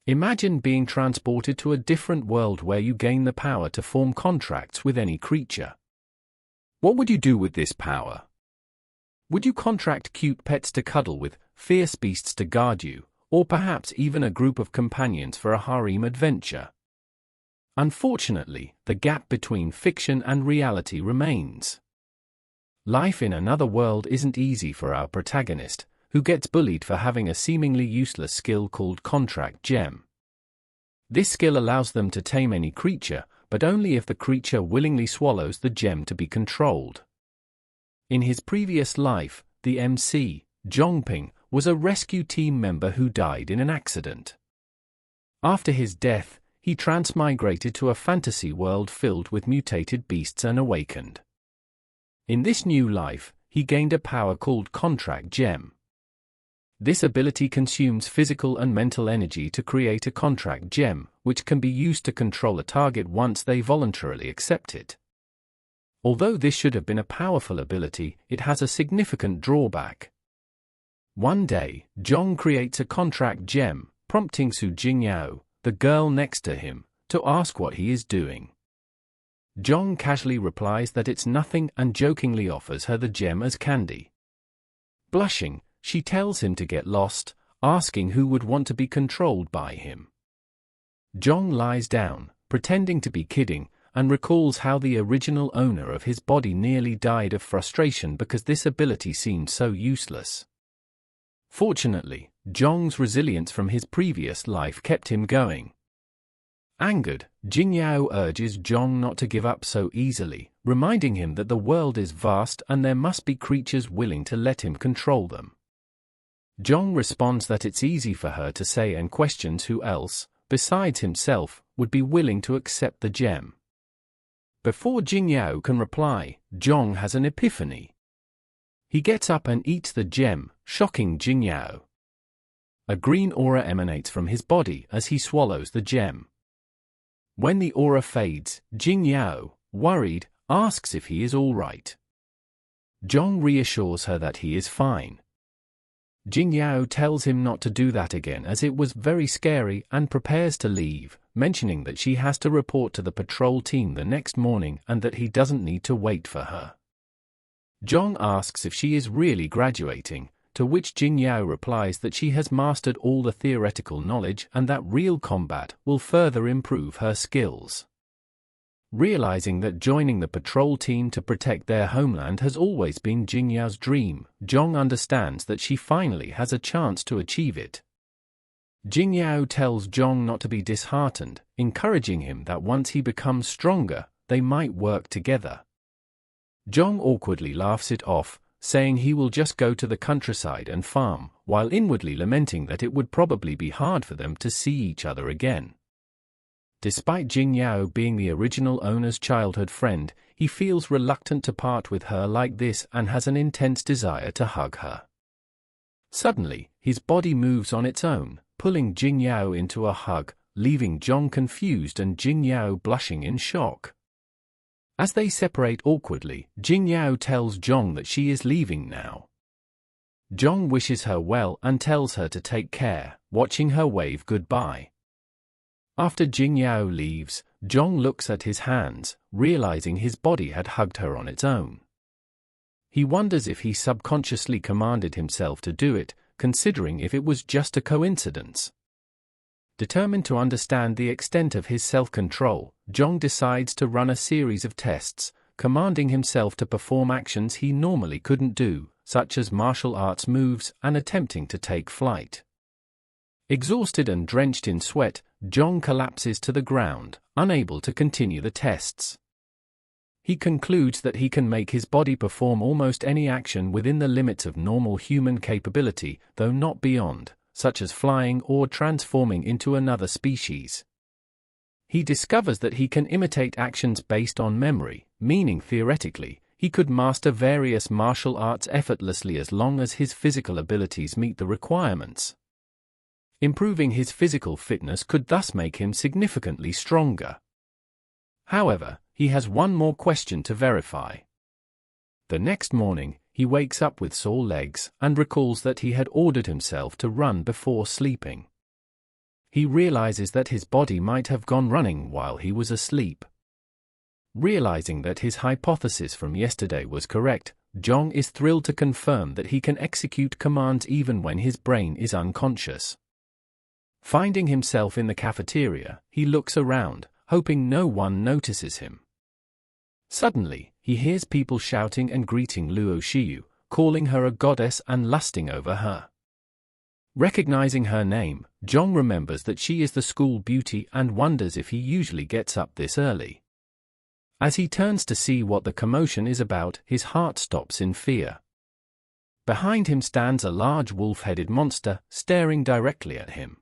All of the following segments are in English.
Imagine being transported to a different world where you gain the power to form contracts with any creature. What would you do with this power? Would you contract cute pets to cuddle with, fierce beasts to guard you, or perhaps even a group of companions for a harem adventure? Unfortunately, the gap between fiction and reality remains. Life in another world isn't easy for our protagonist, who gets bullied for having a seemingly useless skill called contract gem. This skill allows them to tame any creature, but only if the creature willingly swallows the gem to be controlled. In his previous life, the MC, Zhang Ping, was a rescue team member who died in an accident. After his death, he transmigrated to a fantasy world filled with mutated beasts and awakened. In this new life, he gained a power called contract gem. This ability consumes physical and mental energy to create a contract gem, which can be used to control a target once they voluntarily accept it. Although this should have been a powerful ability, it has a significant drawback. One day, Zhang creates a contract gem, prompting Jingyao, the girl next to him, to ask what he is doing. Zhang casually replies that it's nothing and jokingly offers her the gem as candy. Blushing, she tells him to get lost, asking who would want to be controlled by him. Zhang lies down, pretending to be kidding, and recalls how the original owner of his body nearly died of frustration because this ability seemed so useless. Fortunately, Zhang's resilience from his previous life kept him going. Angered, Jingyao urges Zhang not to give up so easily, reminding him that the world is vast and there must be creatures willing to let him control them. Zhang responds that it's easy for her to say and questions who else, besides himself, would be willing to accept the gem. Before Jingyao can reply, Zhang has an epiphany. He gets up and eats the gem, shocking Jingyao. A green aura emanates from his body as he swallows the gem. When the aura fades, Jingyao, worried, asks if he is all right. Zhang reassures her that he is fine. Jingyao tells him not to do that again as it was very scary and prepares to leave, mentioning that she has to report to the patrol team the next morning and that he doesn't need to wait for her. Zhang asks if she is really graduating, to which Jingyao replies that she has mastered all the theoretical knowledge and that real combat will further improve her skills. Realizing that joining the patrol team to protect their homeland has always been Jingyao's dream, Zhang understands that she finally has a chance to achieve it. Jingyao tells Zhang not to be disheartened, encouraging him that once he becomes stronger, they might work together. Zhang awkwardly laughs it off, saying he will just go to the countryside and farm, while inwardly lamenting that it would probably be hard for them to see each other again. Despite Jingyao being the original owner's childhood friend, he feels reluctant to part with her like this and has an intense desire to hug her. Suddenly, his body moves on its own, pulling Jingyao into a hug, leaving Zhang confused and Jingyao blushing in shock. As they separate awkwardly, Jingyao tells Zhang that she is leaving now. Zhang wishes her well and tells her to take care, watching her wave goodbye. After Jingyao leaves, Zhang looks at his hands, realizing his body had hugged her on its own. He wonders if he subconsciously commanded himself to do it, considering if it was just a coincidence. Determined to understand the extent of his self-control, Zhang decides to run a series of tests, commanding himself to perform actions he normally couldn't do, such as martial arts moves and attempting to take flight. Exhausted and drenched in sweat, Zhang collapses to the ground, unable to continue the tests. He concludes that he can make his body perform almost any action within the limits of normal human capability, though not beyond, such as flying or transforming into another species. He discovers that he can imitate actions based on memory, meaning theoretically, he could master various martial arts effortlessly as long as his physical abilities meet the requirements. Improving his physical fitness could thus make him significantly stronger. However, he has one more question to verify. The next morning, he wakes up with sore legs and recalls that he had ordered himself to run before sleeping. He realizes that his body might have gone running while he was asleep. Realizing that his hypothesis from yesterday was correct, Zhang is thrilled to confirm that he can execute commands even when his brain is unconscious. Finding himself in the cafeteria, he looks around, hoping no one notices him. Suddenly, he hears people shouting and greeting Luo Xiyu, calling her a goddess and lusting over her. Recognizing her name, Zhang remembers that she is the school beauty and wonders if he usually gets up this early. As he turns to see what the commotion is about, his heart stops in fear. Behind him stands a large wolf-headed monster, staring directly at him.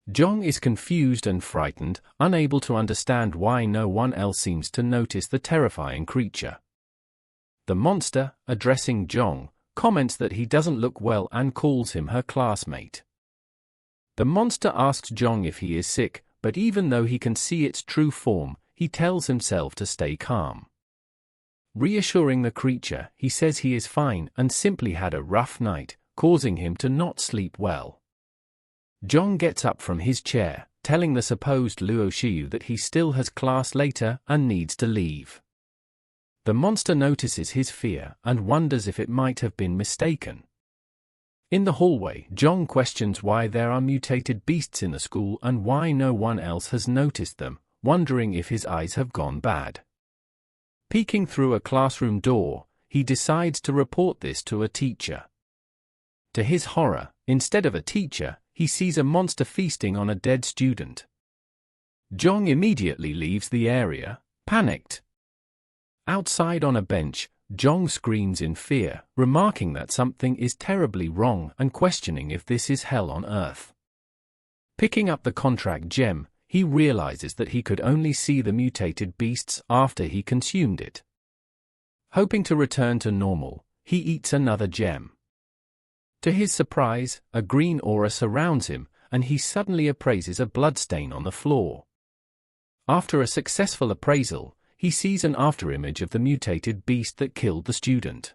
Zhang is confused and frightened, unable to understand why no one else seems to notice the terrifying creature. The monster, addressing Zhang, comments that he doesn't look well and calls him her classmate. The monster asks Zhang if he is sick, but even though he can see its true form, he tells himself to stay calm. Reassuring the creature, he says he is fine and simply had a rough night, causing him to not sleep well. Zhang gets up from his chair, telling the supposed Luo Xiyu that he still has class later and needs to leave. The monster notices his fear and wonders if it might have been mistaken. In the hallway, Zhang questions why there are mutated beasts in the school and why no one else has noticed them, wondering if his eyes have gone bad. Peeking through a classroom door, he decides to report this to a teacher. To his horror, instead of a teacher, he sees a monster feasting on a dead student. Zhang immediately leaves the area, panicked. Outside on a bench, Zhang screams in fear, remarking that something is terribly wrong and questioning if this is hell on earth. Picking up the contract gem, he realizes that he could only see the mutated beasts after he consumed it. Hoping to return to normal, he eats another gem. To his surprise, a green aura surrounds him, and he suddenly appraises a bloodstain on the floor. After a successful appraisal, he sees an afterimage of the mutated beast that killed the student.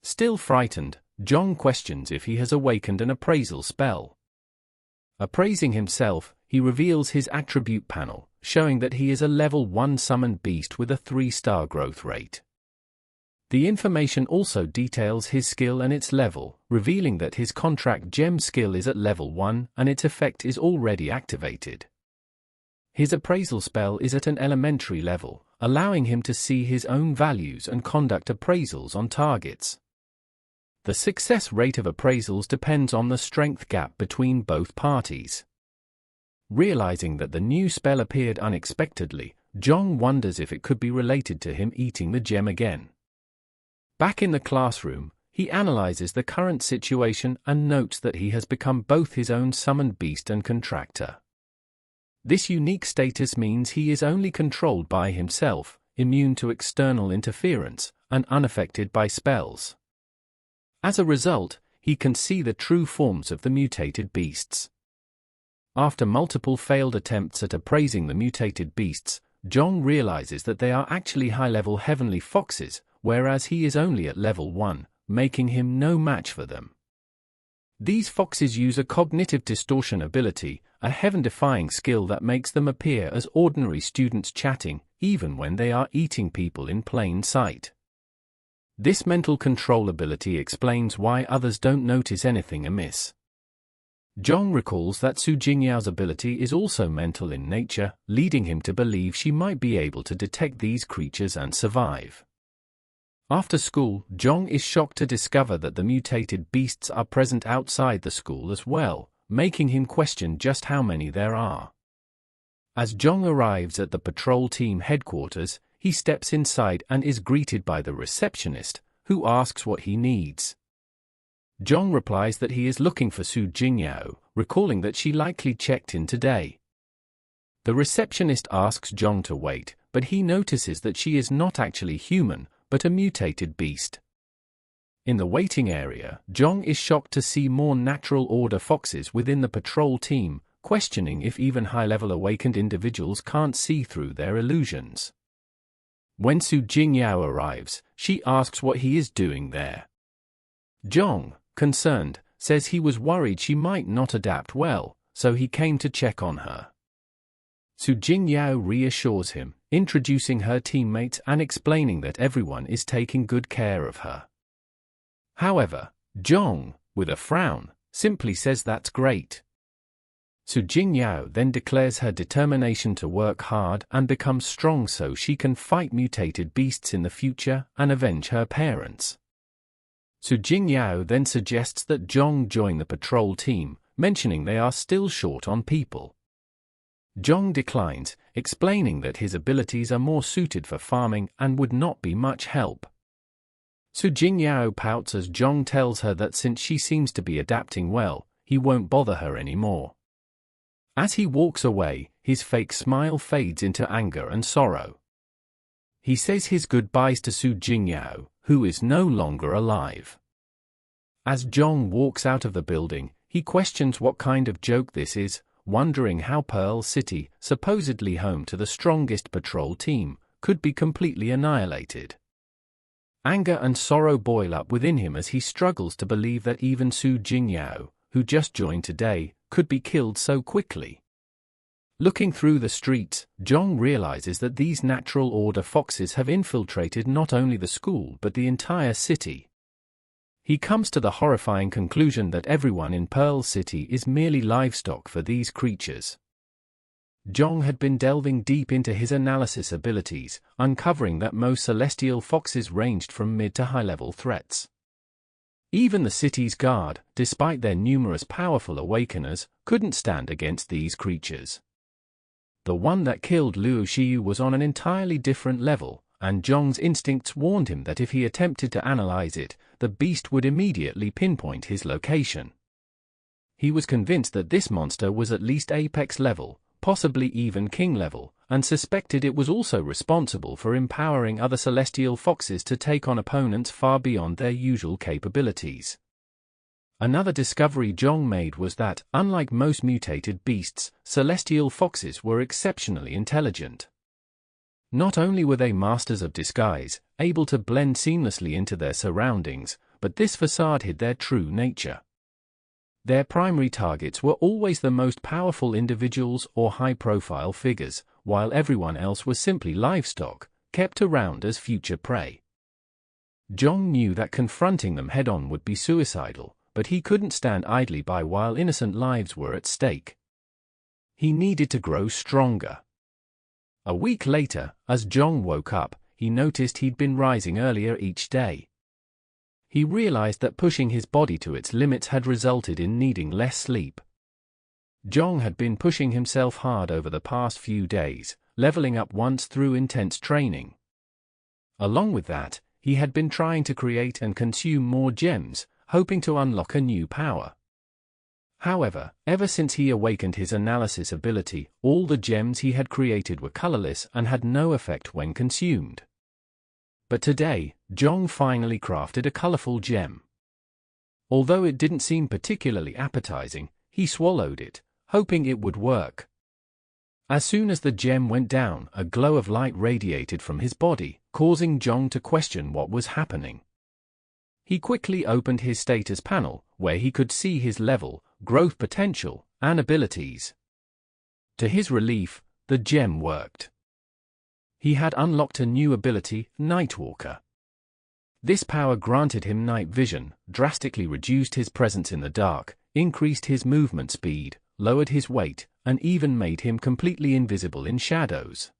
Still frightened, Zhang questions if he has awakened an appraisal spell. Appraising himself, he reveals his attribute panel, showing that he is a level 1 summoned beast with a 3-star growth rate. The information also details his skill and its level, revealing that his contract gem skill is at level 1 and its effect is already activated. His appraisal spell is at an elementary level, allowing him to see his own values and conduct appraisals on targets. The success rate of appraisals depends on the strength gap between both parties. Realizing that the new spell appeared unexpectedly, Zhang wonders if it could be related to him eating the gem again. Back in the classroom, he analyzes the current situation and notes that he has become both his own summoned beast and contractor. This unique status means he is only controlled by himself, immune to external interference, and unaffected by spells. As a result, he can see the true forms of the mutated beasts. After multiple failed attempts at appraising the mutated beasts, Zhang realizes that they are actually high-level heavenly foxes, whereas he is only at level 1, making him no match for them. These foxes use a cognitive distortion ability, a heaven-defying skill that makes them appear as ordinary students chatting, even when they are eating people in plain sight. This mental control ability explains why others don't notice anything amiss. Zhang recalls that Su Jingyao's ability is also mental in nature, leading him to believe she might be able to detect these creatures and survive. After school, Zhang is shocked to discover that the mutated beasts are present outside the school as well, making him question just how many there are. As Zhang arrives at the patrol team headquarters, he steps inside and is greeted by the receptionist, who asks what he needs. Zhang replies that he is looking for Su Jingyao, recalling that she likely checked in today. The receptionist asks Zhang to wait, but he notices that she is not actually human, but a mutated beast. In the waiting area, Zhang is shocked to see more natural order foxes within the patrol team, questioning if even high-level awakened individuals can't see through their illusions. When Su Jingyao arrives, she asks what he is doing there. Zhang, concerned, says he was worried she might not adapt well, so he came to check on her. Jingyao reassures him, introducing her teammates and explaining that everyone is taking good care of her. However, Zhang, with a frown, simply says that's great. Jingyao then declares her determination to work hard and become strong so she can fight mutated beasts in the future and avenge her parents. Jingyao then suggests that Zhang join the patrol team, mentioning they are still short on people. Zhang declines, explaining that his abilities are more suited for farming and would not be much help. Jingyao pouts as Zhang tells her that since she seems to be adapting well, he won't bother her anymore. As he walks away, his fake smile fades into anger and sorrow. He says his goodbyes to Jingyao, who is no longer alive. As Zhang walks out of the building, he questions what kind of joke this is, wondering how Pearl City, supposedly home to the strongest patrol team, could be completely annihilated. Anger and sorrow boil up within him as he struggles to believe that even Jingyao, who just joined today, could be killed so quickly. Looking through the streets, Zhang realizes that these natural order foxes have infiltrated not only the school but the entire city. He comes to the horrifying conclusion that everyone in Pearl City is merely livestock for these creatures. Zhang had been delving deep into his analysis abilities, uncovering that most celestial foxes ranged from mid to high-level threats. Even the city's guard, despite their numerous powerful awakeners, couldn't stand against these creatures. The one that killed Luo Xiyu was on an entirely different level, and Zhang's instincts warned him that if he attempted to analyze it, the beast would immediately pinpoint his location. He was convinced that this monster was at least apex level, possibly even king level, and suspected it was also responsible for empowering other celestial foxes to take on opponents far beyond their usual capabilities. Another discovery Zhang made was that, unlike most mutated beasts, celestial foxes were exceptionally intelligent. Not only were they masters of disguise, able to blend seamlessly into their surroundings, but this facade hid their true nature. Their primary targets were always the most powerful individuals or high-profile figures, while everyone else was simply livestock, kept around as future prey. Zhang knew that confronting them head-on would be suicidal, but he couldn't stand idly by while innocent lives were at stake. He needed to grow stronger. A week later, as Zhang woke up, he noticed he'd been rising earlier each day. He realized that pushing his body to its limits had resulted in needing less sleep. Zhang had been pushing himself hard over the past few days, leveling up once through intense training. Along with that, he had been trying to create and consume more gems, hoping to unlock a new power. However, ever since he awakened his analysis ability, all the gems he had created were colorless and had no effect when consumed. But today, Zhang finally crafted a colorful gem. Although it didn't seem particularly appetizing, he swallowed it, hoping it would work. As soon as the gem went down, a glow of light radiated from his body, causing Zhang to question what was happening. He quickly opened his status panel, where he could see his level, growth potential, and abilities. To his relief, the gem worked. He had unlocked a new ability, Nightwalker. This power granted him night vision, drastically reduced his presence in the dark, increased his movement speed, lowered his weight, and even made him completely invisible in shadows.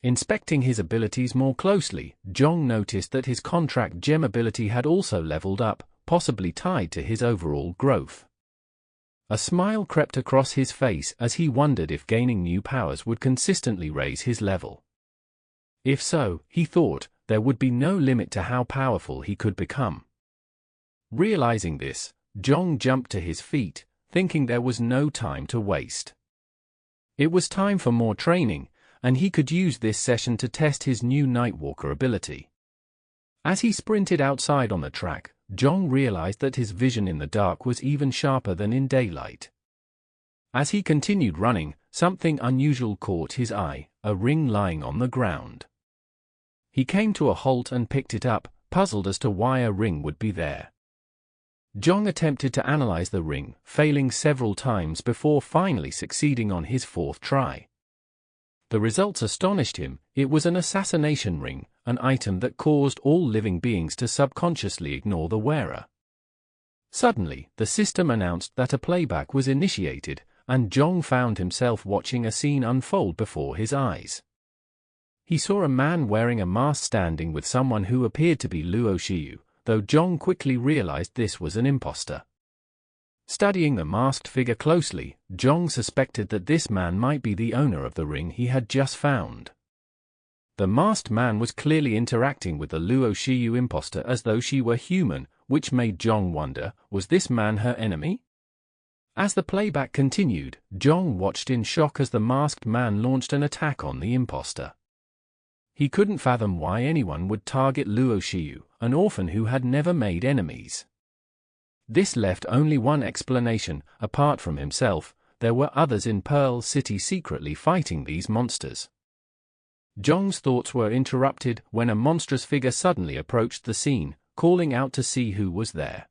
Inspecting his abilities more closely, Zhang noticed that his contract gem ability had also leveled up, possibly tied to his overall growth. A smile crept across his face as he wondered if gaining new powers would consistently raise his level. If so, he thought, there would be no limit to how powerful he could become. Realizing this, Zhang jumped to his feet, thinking there was no time to waste. It was time for more training, and he could use this session to test his new Nightwalker ability. As he sprinted outside on the track, Zhang realized that his vision in the dark was even sharper than in daylight. As he continued running, something unusual caught his eye, a ring lying on the ground. He came to a halt and picked it up, puzzled as to why a ring would be there. Zhang attempted to analyze the ring, failing several times before finally succeeding on his fourth try. The results astonished him. It was an assassination ring, an item that caused all living beings to subconsciously ignore the wearer. Suddenly, the system announced that a playback was initiated, and Zhang found himself watching a scene unfold before his eyes. He saw a man wearing a mask standing with someone who appeared to be Luo Xiyu, though Zhang quickly realized this was an imposter. Studying the masked figure closely, Zhang suspected that this man might be the owner of the ring he had just found. The masked man was clearly interacting with the Luo Xiyu imposter as though she were human, which made Zhang wonder, was this man her enemy? As the playback continued, Zhang watched in shock as the masked man launched an attack on the imposter. He couldn't fathom why anyone would target Luo Xiyu, an orphan who had never made enemies. This left only one explanation: apart from himself, there were others in Pearl City secretly fighting these monsters. Zhang's thoughts were interrupted when a monstrous figure suddenly approached the scene, calling out to see who was there.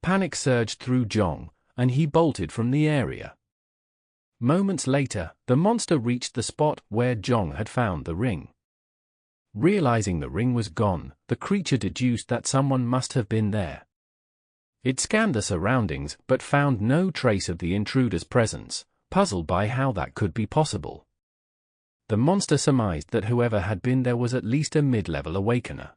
Panic surged through Zhang, and he bolted from the area. Moments later, the monster reached the spot where Zhang had found the ring. Realizing the ring was gone, the creature deduced that someone must have been there. It scanned the surroundings but found no trace of the intruder's presence, puzzled by how that could be possible. The monster surmised that whoever had been there was at least a mid-level awakener.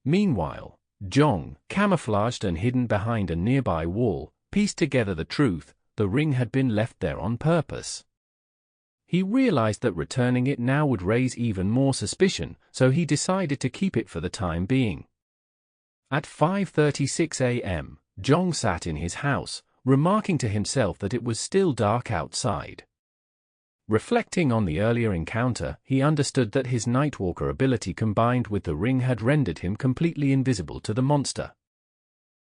Meanwhile, Zhang, camouflaged and hidden behind a nearby wall, pieced together the truth: the ring had been left there on purpose. He realized that returning it now would raise even more suspicion, so he decided to keep it for the time being. At 5:36 a.m., Zhang sat in his house, remarking to himself that it was still dark outside. Reflecting on the earlier encounter, he understood that his Nightwalker ability combined with the ring had rendered him completely invisible to the monster.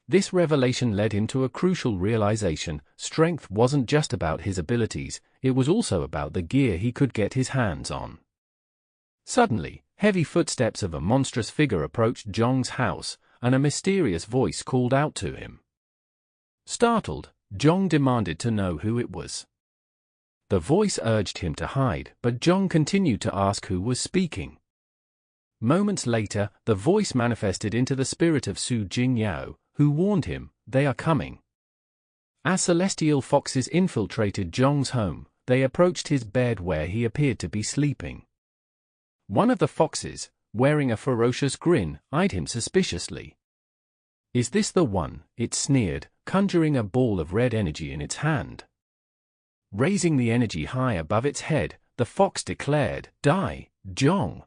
This revelation led him to a crucial realization: strength wasn't just about his abilities, it was also about the gear he could get his hands on. Suddenly, heavy footsteps of a monstrous figure approached Zhang's house, and a mysterious voice called out to him. Startled, Zhang demanded to know who it was. The voice urged him to hide, but Zhang continued to ask who was speaking. Moments later, the voice manifested into the spirit of Su Jingyao, who warned him, "They are coming." As celestial foxes infiltrated Zhang's home, they approached his bed where he appeared to be sleeping. One of the foxes, wearing a ferocious grin, eyed him suspiciously. "Is this the one?" it sneered, conjuring a ball of red energy in its hand. Raising the energy high above its head, the fox declared, "Die, Zhang."